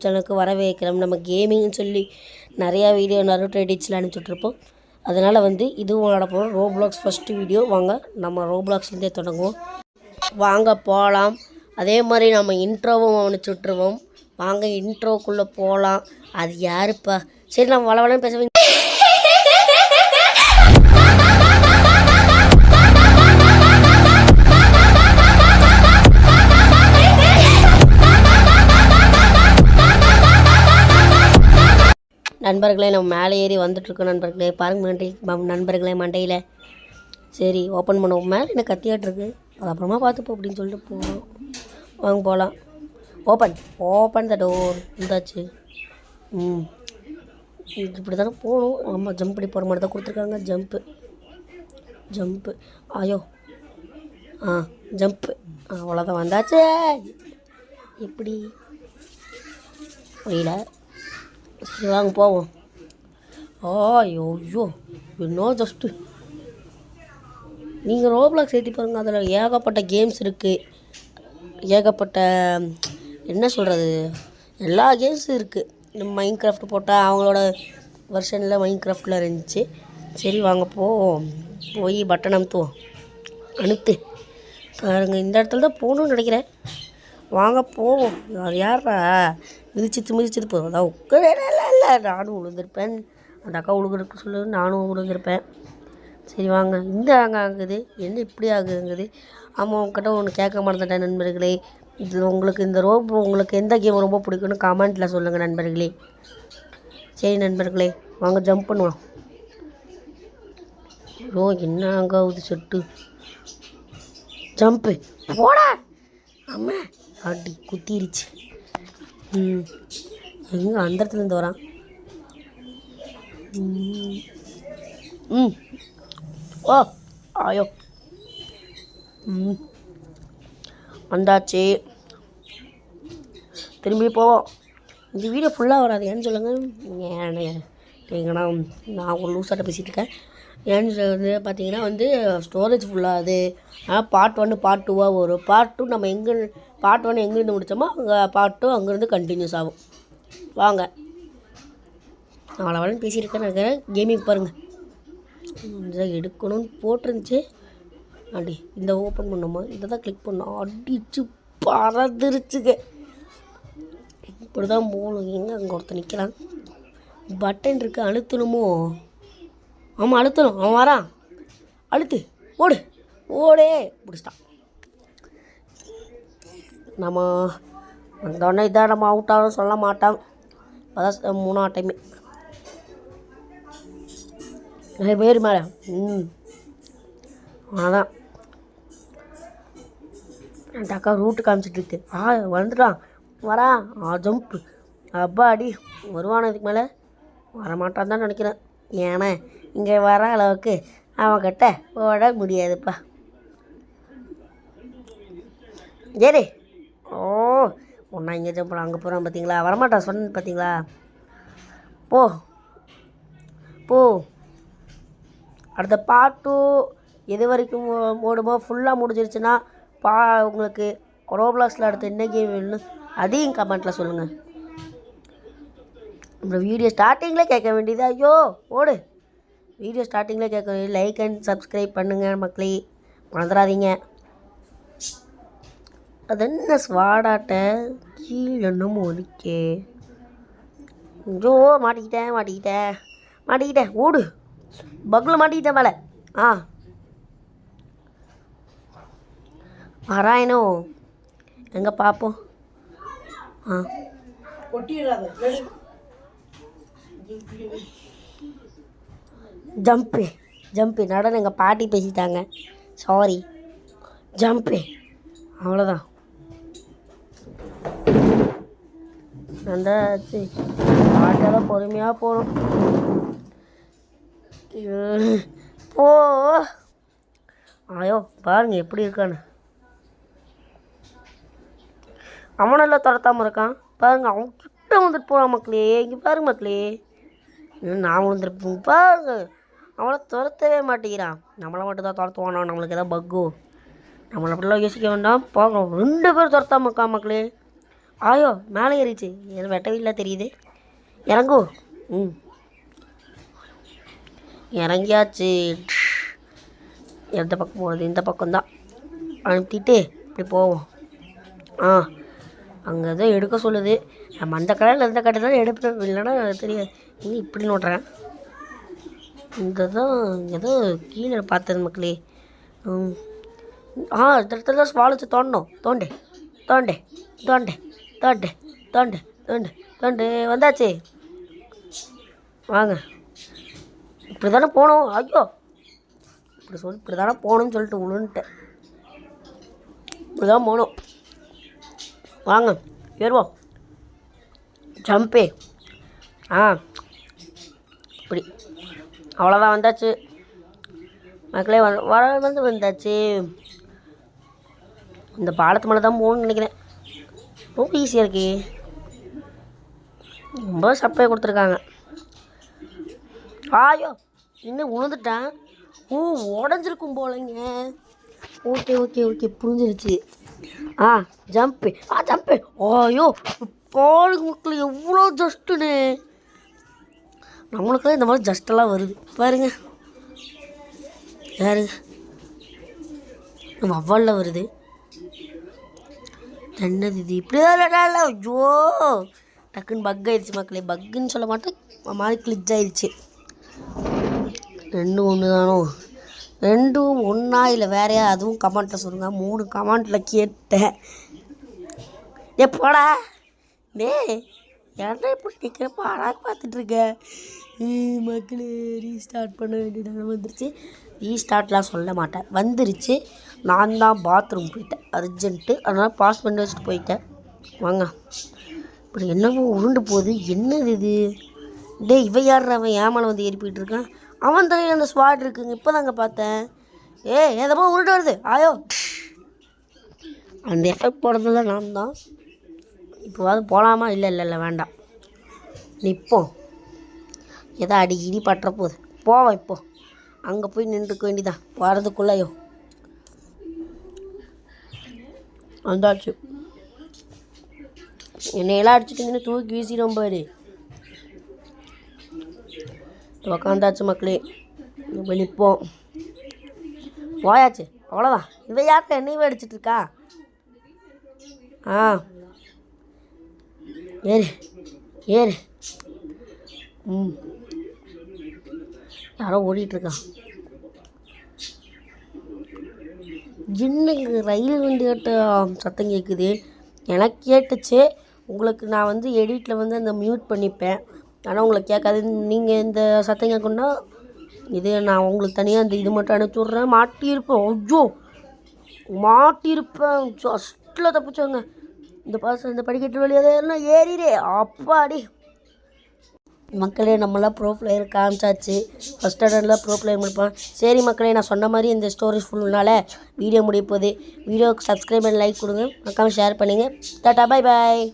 சேனலுக்கு வரவேற்கிறோம். நம்ம கேமிங்னு சொல்லி நிறையா வீடியோ நருட்டோ எடிட்ஸில் அனுப்பிச்சுட்ருப்போம். அதனால் வந்து இதுவும் விளாட போகிறோம். Roblox first video. வாங்க நம்ம ரோப்ளாக்ஸ்லேருந்தே தொடங்குவோம். வாங்க போகலாம். அதே மாதிரி நம்ம இன்ட்ரோவும் அனுப்பிச்சுட்ருவோம். வாங்க இன்ட்ரோக்குள்ளே போகலாம். அது யாருப்பா? சரி நம்ம வளவலன்னு பேச நண்பர்களே, நம்ம மேலே ஏறி வந்துட்டுருக்கோம். நண்பர்களே பாருங்க நண்பர்களே மண்டையில். சரி ஓப்பன் பண்ணுவோம். மேலே என்ன கத்தியாட்டிருக்கு, அது அப்புறமா பார்த்துப்போம் அப்படின்னு சொல்லிட்டு போகிறோம். வாங்க போகலாம். Open the door. இருந்தாச்சு. இப்படி தானே போகணும். ஆமாம், ஜம்ப் பண்ணி போகிற மாதிரி தான் கொடுத்துருக்காங்க. ஜம்ப்பு ஐயோ ஜம்ப்பு அவ்வளோதான். வந்தாச்சு. எப்படி புரியல. சரி வாங்க போவோம். ஐயோ என்ன ஜஸ்ட்டு நீங்கள் ரோப்ளாக்ஸ் ஏற்றி பாருங்கள். அதில் ஏகப்பட்ட கேம்ஸ் இருக்குது. ஏகப்பட்ட என்ன சொல்கிறது, எல்லா கேம்ஸும் இருக்குது. நம்ம மைண்ட் கிராஃப்ட் போட்டால் அவங்களோட வெர்ஷனில் மைண்ட் கிராஃப்டில் இருந்துச்சு. சரி வாங்க போய் பட்டன் அனுத்து பாருங்கள். இந்த இடத்துல தான் போகணுன்னு நினைக்கிறேன். வாங்க போவோம். அது யாரா மிதிச்சிட்டு போதும். அதான் இல்லை நானும் விழுந்திருப்பேன். அந்த அக்கா விழுகிறதுக்கு சொல்லு, நானும் விழுந்திருப்பேன். சரி வாங்க. இந்த அங்கே ஆகுது என்ன இப்படி ஆகுதுங்குது. ஆமாம், உங்ககிட்ட ஒன்று கேட்க மறந்துட்டேன் நண்பர்களே. இது உங்களுக்கு இந்த உங்களுக்கு எந்த கேம் ரொம்ப பிடிக்குன்னு கமெண்ட்டில் சொல்லுங்கள் நண்பர்களே. சரி நண்பர்களே வாங்க ஜம்ப் பண்ணுவோம். என்ன அங்கே ஆகுது செட்டு ஜம்ப்பு போட. ஆமாம் அடி குத்திருச்சு. எங்கே அந்த இடத்துலேருந்து வரான். ஐயோ வந்தாச்சு. திரும்பி போவோம். இந்த வீடியோ ஃபுல்லாக வராது. ஏன்னு சொல்லுங்கள். ஏன்னா நான் ஒரு லூஸாட்ட பேசிகிட்டு இருக்கேன். ஏன்னு வந்து பார்த்தீங்கன்னா வந்து ஸ்டோரேஜ் ஃபுல்லாகுது. ஆனால் பார்ட் 1 பார்ட் 2 வரும். பார்ட் 2 நம்ம பார்ட் 1 எங்கேருந்து முடித்தோமோ அங்கே பார்ட் 2 அங்கேருந்து கண்டினியூஸ் ஆகும். வாங்க. அவ்வளோவா பேசியிருக்கேன் நினைக்கிறேன். கேமிங் பாருங்கள். இதை எடுக்கணும்னு போட்டிருந்துச்சு. அடி இந்த ஓப்பன் பண்ணோமா, இதை தான் கிளிக் பண்ணோம். அடிச்சு பறந்துருச்சுங்க. இப்படி தான் போகணும். எங்கே அங்கே ஒருத்தர் நிற்கிறான். பட்டன் இருக்குது, அழுத்தணுமோ? ஆமாம் அழுத்தணும். அவன் வரான். அழுத்து ஓடே பிடிச்சிட்டான். நம்ம வந்தோடனே இதான் நம்ம அவுட் ஆகும் சொல்ல மாட்டான். அதான் 3ஆவது டைமு பேர் மேலே. அதான் அந்த அக்கா ரூட்டு காமிச்சிட்ருக்கு. வந்துட்டான் வரான். ஜம்ப்பு அப்பா அடி வருவான. இதுக்கு மேலே வரமாட்டான் தான் நினைக்கிறேன். ஏன்னா இங்கே வர அளவுக்கு அவன்கிட்ட ஓட முடியாதுப்பா. சரி ஒன்றா இங்கே ஜம்ப் பண்ண அங்கே போகிறான். பார்த்தீங்களா, வரமாட்டான் சொன்ன பார்த்தீங்களா. போ அடுத்த பார்ட் 2 எது வரைக்கும் ஓடுமோ ஃபுல்லாக முடிஞ்சிருச்சுன்னா உங்களுக்கு ரோப்ளாக்ஸில் அடுத்து என்ன கேம் வேணும்னு அதையும் கமெண்ட்டில் சொல்லுங்கள். அப்புறம் வீடியோ ஸ்டார்டிங்கில் கேட்க வேண்டியது. ஐயோ வீடியோ ஸ்டார்டிங்கில் கேட்க வேண்டியது. லைக் அண்ட் சப்ஸ்கிரைப் பண்ணுங்கள் மக்களே, மறந்துடாதீங்க. அது என்ன ஸ்வாடாட்ட கீழே என்னமோ இருக்கே. ஐயோ மாட்டிக்கிட்டேன். ஓடு பக்கில் மாட்டிக்கிட்டேன் மேலே. வராயனோ எங்கே பார்ப்போம். ஜம்ப்பு நடன எங்கள் பாட்டி பேசிட்டாங்க. சாரி ஜம்ப்பு அவ்வளோதான். வந்தாச்சு. பாட்டெல்லாம் பொறுமையாக போகணும். ஐயோ பாருங்க எப்படி இருக்கான்னு. அவனெல்லாம் துரத்தாமல் இருக்கான் பாருங்க. அவன் கிட்ட வந்துட்டு போகிறான் மக்களே. இங்கே பாருங்க மக்களே. நான் விழுந்துருப்பேன் பாருங்க. அவனை துரத்தவே மாட்டேங்கிறான். நம்மளை மட்டும் தான் துரத்துவானோ, நம்மளுக்கு எதாவது பக்கோ. நம்மளை அப்படிலாம் யோசிக்க வேண்டாம். பார்க்கணும் 2 பேர் துரத்தாமல் இருக்கான் மக்களே. ஆயோ மேலே ஏறிச்சு எனக்கு வெட்டவில்லை தெரியுது. இறங்கு. ம் இறங்கியாச்சு. எந்த பக்கம் போகிறது? இந்த பக்கம்தான். அனுப்பிட்டு இப்படி போவோம். ஆ அங்கே ஏதோ எடுக்க சொல்லுது. நம்ம அந்த கடையில் எந்த கடை தான் எடுப்பேன், இல்லைன்னா தெரியாது. இன்னும் இப்படி நோட்டுறேன். இந்த தான் ஏதோ கீழே பார்த்தது மக்களே. இந்த இடத்துல தான் ஸ்வால் வச்சு தோண்டணும். தோண்டு தோண்டு தோண்டு தோண்டு தோண்டு தோண்டு தோண்டு. வந்தாச்சு, வாங்க. இப்படி தானே போகணும். ஐயோ இப்படி தானே போகணும்னு சொல்லிட்டு விழுந்துட்டேன். இப்படி தான் போகணும். வாங்க ஏறுவோம். ஜம்பே. இப்படி அவ்வளோதான். வந்தாச்சு மக்களே. வந்தாச்சு. இந்த பாலத்து மேலே தான் போகணும்னு நினைக்கிறேன். ரொம்ப ஈஸியாக இருக்கு. ரொம்ப சப்பையை கொடுத்துருக்காங்க. ஆயோ இன்னும் உழுந்துட்டேன். உடஞ்சிருக்கும் போலங்க. ஓகே ஓகே ஓகே புரிஞ்சிருச்சு. ஜம்பு. ஜம்பு. ஐயோ பாலுக்கு மக்கள் எவ்வளோ ஜஸ்ட்டுன்னு. நம்மளுக்கு இந்த மாதிரி ஜஸ்டெல்லாம் வருது பாருங்க. யாருங்க நம்ம அவ்வாளில் வருது. என்னது இது? இப்படிதான். ஐயோ டக்குன்னு பக் ஆயிடுச்சு மக்களே. பக்குன்னு சொல்ல மாட்டேன், மாதிரி கிளிச் ஆயிடுச்சு. ரெண்டும் ஒன்று தானோ? ரெண்டும் ஒன்றா இல்லை வேறையா? அதுவும் கமெண்ட்டில் சொல்லுங்கள். 3 கமெண்ட்டில் கேட்டேன். போடா ஏன்டா இப்படி நிற்கிற பாடாக பார்த்துட்ருக்கேன் மக்களே. ரீஸ்டார்ட் பண்ண வேண்டியதாக வந்துருச்சு. ரீஸ்டார்ட்லாம் சொல்ல மாட்டேன், வந்துருச்சு. நான் தான் பாத்ரூம் போயிட்டேன் அர்ஜென்ட்டு, அதனால் பாஸ் பண்ணி வச்சுட்டு போயிட்டேன். வாங்க. இப்படி என்னமோ உருண்டு போகுது. என்னது இது? இவன் யார்? அவன் ஏமால வந்து ஏறி போயிட்டுருக்கான். அவன் தலையில் அந்த ஸ்வாட் இருக்குங்க. இப்போ தாங்க பார்த்தேன். ஏதோ உருண்டு வருது. ஆயோ அந்த எஃபெக்ட் போடுறதுல நான் தான். இப்போவாது போகலாமா? இல்லை வேண்டாம், நிற்போம். ஏதோ அடி இடி பட்டுற போகுது. போவோம். இப்போ அங்கே போய் நின்றுக்க வேண்டியதான். வரதுக்குள்ளையோ வந்தாச்சு. என்னையெல்லாம் அடிச்சுட்டு தூக்கி வீசிடும் பாரு. உக்காந்தாச்சு மக்களே. இப்போ நிற்போம். போயாச்சு, அவ்வளோதான். இவன் யார்கிட்ட என்னையவே அடிச்சிட்ருக்கா? ஏறு. யாரோ ஓடிட்டுருக்கான். இன்னைக்கு ரயில் வண்டிகிட்ட சத்தம் கேட்குது. எனக்கு கேட்டுச்சு. உங்களுக்கு நான் வந்து எடிட்டில் வந்து அந்த மியூட் பண்ணிப்பேன், ஆனால் உங்களுக்கு கேட்காது. நீங்கள் இந்த சத்தம் கேட்கணுன்னா இது நான் உங்களுக்கு தனியாக அந்த இது மட்டும் அனுப்பிச்சி விட்றேன். மாட்டியிருப்பேன். ஐயோ மாட்டியிருப்பேன். ஜஸ்ட்டில் தப்பிச்சோங்க. இந்த படிக்கட்டு வழியாக எல்லாம் ஏறிடே. அப்பாடி மக்களே, நம்மளாம் ப்ரோ பிளேயர் காமிச்சாச்சு. ஃபஸ்ட் ஸ்டாண்டர்டில் ப்ரோ பிளேயர் முடிப்போம். சரி மக்களே, நான் சொன்ன மாதிரி இந்த ஸ்டோரிஸ் ஃபுல்லுனால வீடியோ முடிய போகுது. வீடியோவுக்கு சப்ஸ்கிரைப் பண்ணி லைக் கொடுங்க, மறக்காமல் ஷேர் பண்ணுங்கள். Tata, bye bye.